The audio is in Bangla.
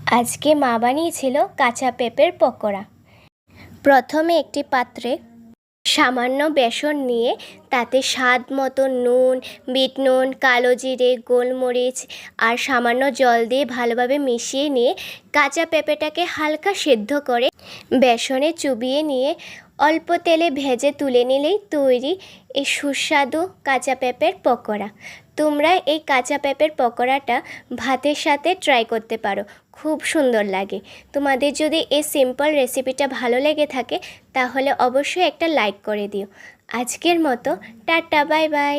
আজকে মা বানিয়েছিল কাঁচা পেঁপের পকোড়া। প্রথমে একটি পাত্রে সামান্য বেসন নিয়ে তাতে স্বাদ মতো নুন, বিট নুন, কালো জিরে, গোলমরিচ আর সামান্য জল দিয়ে ভালোভাবে মিশিয়ে নিয়ে কাঁচা পেঁপেটাকে হালকা সেদ্ধ করে বেসনে চুবিয়ে নিয়ে অল্প তেলে ভেজে তুলে নিলেই তৈরি এই সুস্বাদু কাঁচা পেঁপের পকোড়া। তোমরা এই কাঁচা পেঁপের পকোড়াটা ভাতের সাথে ট্রাই করতে পারো, খুব সুন্দর লাগে। তোমাদের যদি এই সিম্পল রেসিপিটা ভালো লেগে থাকে তাহলে অবশ্যই একটা লাইক করে দিও। আজকের মতো টাটা, বাই বাই।